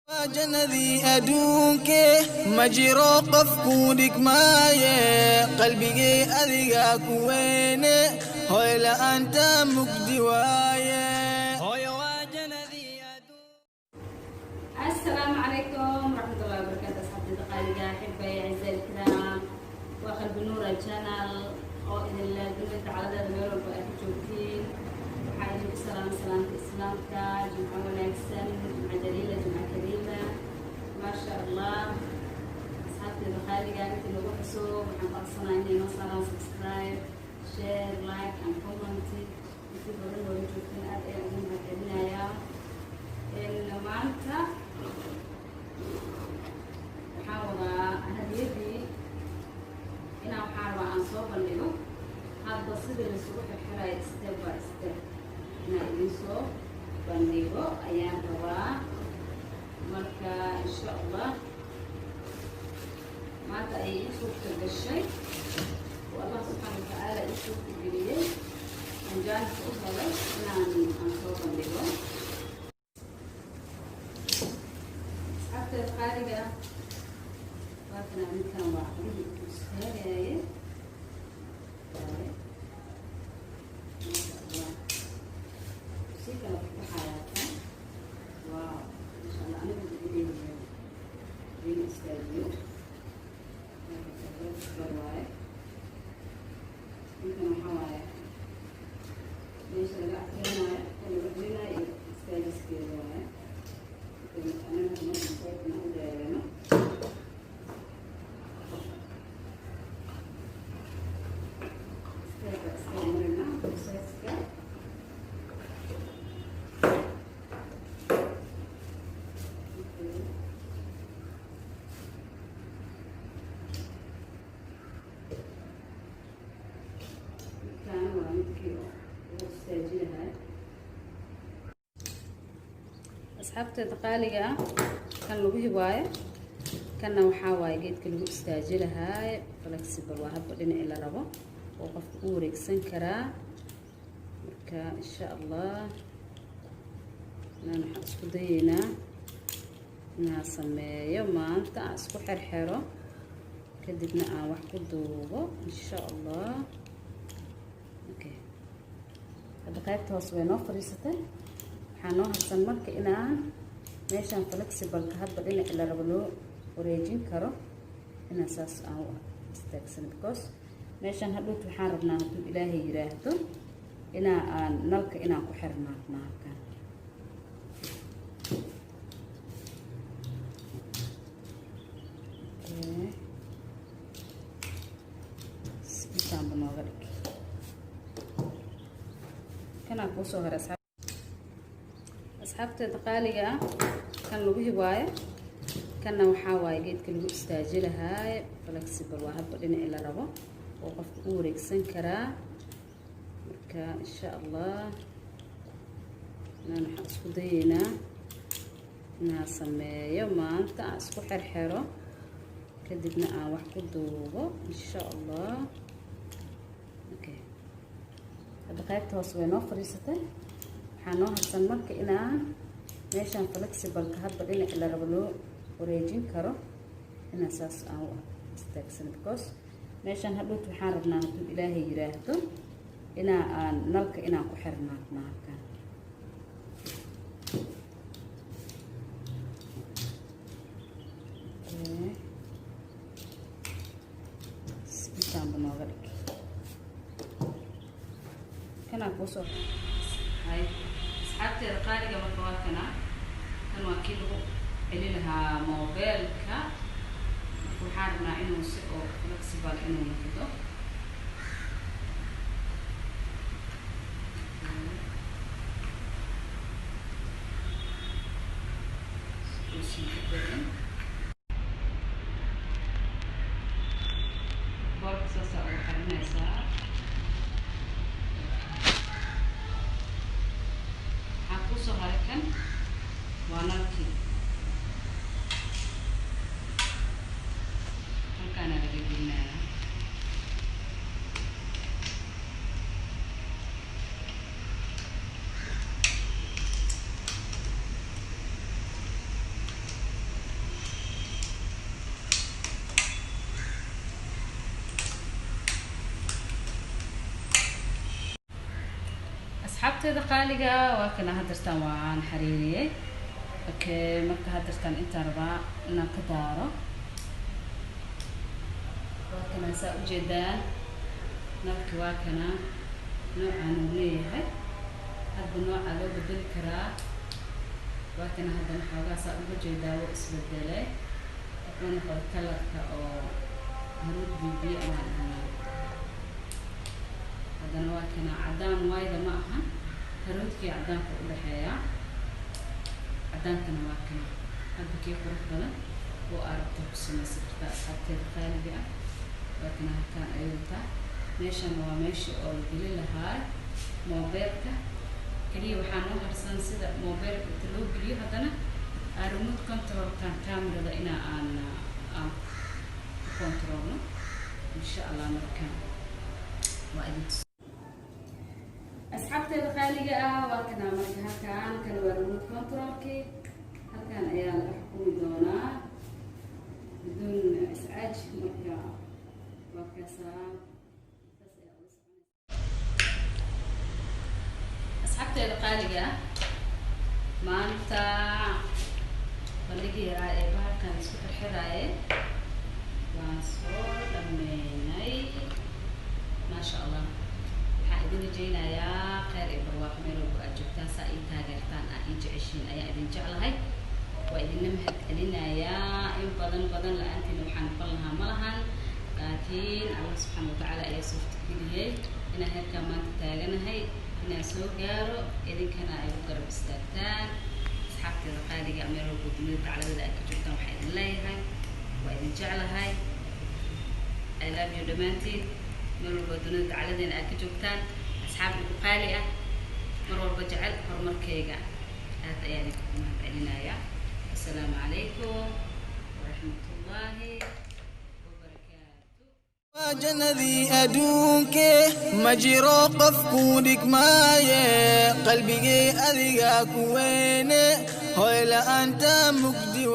جندي أدونك مجرى قفكونك ماي قلبي أذيك وين هلا أنت مقدوايا السلام عليكم ورحمة الله وبركاته. أصحابي دقائق أحبائي أعزائي الكرام وأخل بنور الشانل وإذا الدنيا تعالى الميول وبأكتوبتين وحاجة بسلام سلامة إسلامك جمعة ونكسن جمعة جليلة جمعة كريمة ما شاء الله. أصحابي دقائق أنت لو بحسوا محمد أصلا إني نصلا سبسكرايب شير لايك أند كومنتي في بدن وجودين أدعي أمها كريمة إن معناتها waxaa hadiyadii inaan waxaa rabaa aan soo bandhigo hadba sida laysugu xirxirayo step by step inaan idin soo bandhigo ayaan rabaa. marka insha allah maanta ayay ii suurta gashay oo allah subxaana watacaala ii suurta geliyey aan jaanibka u helay aan soo bandhigo. asxaabteeda qaaliga وكنا نتكلم واحد هاي سيكا في حياتها واو ما شاء الله. انا بدي بين استاذيو يمكن حوايا ليش لا احكينا اللي بدينا استاذ كده انا ما كنت نقول أصحابتي دقالقة كان لو هواية كان وحاواي جيت كل استاجلها فلكسبل وهب لنا إلى ربع وقف أوريك سنكرا مركا إن شاء الله نحن اسكو دينا ناسمي ما أنت اسكو حرحرة كدبنا واحد كدوبه إن شاء الله. أوكي هذا قيبت وصوينه فريسته حانو هسن marka inaan meeshan flexible ka hadba dhinac ila rabo loo wareejin karo inaan saas aan istaagsan because meeshan hadhow waxaan rabnaa haduu ilaahay yiraahdo aan nalka inaan ku xirnaa halkan intaan banooga dhig kana ku soo haray أصحابتي دقالقة كان لو هواية كان وحاواي جيت كل استاجلها فلكسبل وهب لنا إلى ربع وقف أوريك سنكرا مركا إن شاء الله نحن اسكو دينا ناسمي ما أنت اسكو حرحرة كدبنا واحد كدوبه إن شاء الله. أوكي هذا قيبت وصوينه فريسته حانو هسن marka inaan meeshan flexible ka hadba dhinac ila rabo loo wareejin karo inaan saas aan istaagsan because meeshan hadhow waxaan rabnaa haduu ilaahay yiraahdo aan nalka inaan ku xirnaa halkan intaan banooga dhig kana ku soo هاي أصحابتي دقالقة مركواكنا كانوا أكيدو اللي لها موبيلك وحاربنا إنه سئو فلكسبال إنه يكدو بورك ساسا وحرمنا يسار kusoo harakan waa nalkii halkaana laga gelinayaa asxaabteeda qaaliga waa kana hadartan waan xariiriyay okay marka hadartan inta rabaa inaan ka daaro waa kana saa u jeedaa nalka waa kana noocaan uu leeyahay hadda nooca loo bedeli karaa waa kana haddana xoogaa saa uga jeedaa wuu isbedelay wuxuu noqday kalarka oo haruud bibiyo ama haddana waa kana cadaan waayda ma aha haruudkii cadaanka u dhexeeya cadaankana waa kana hadda kii qurux badan oo aragta ku samaysan kartaa asxaabteeda qaaliga ah waa kana halkaan ay wataa meeshan waa meeshii oo la geli lahaa moobeelka kaliya waxaa noo harsan sida moobeelka inta loo geliyo haddana remote controlkan camerada inaa aan ku controlno insha allah markaan waa idin asxaabteeda qaaliga ah waa kana marka halkaan kana waa remote controlkii halkaan ayaa laga xukumi doonaa biduun iscaaj marka waa kasaa asxaabteeda qaaliga ah maanta bandhigii yaraa ee bahalkan isku xirxiraaye waan soo dhameynay maasha allah waxaan idin rajaynayaa khayr iyo barwaaqo meel walba aad joogtaan saa ii taageertaan aad ii jeceshiin ayaa idin jeclahay waa idinna mahad celinayaa in badan la-aantiina waxaan noqon lahaa ma lahan laakiin allah subxaana watacaala ayaa suurtageliyey inaan heerkaa maanta taaganahay inaan soo gaaro idinkana ay u garab istaagtaan asxaabteeda qaaliga meel walba dunida dacladada aad ka joogtaan waxaa idin leeyahay waa idin jeclahay I love you dhammaantiin meel walba dunida dacladeena aad ka joogtaan asxaab igu qaali ah mar walba jecel horumarkayga aad ayaan idinku mahad celinayaa assalaamu calaykum waraxmatullaahi جندي أدونك مجرى قفكونك ماي قلبي أذيك وين هلا أنت مقدي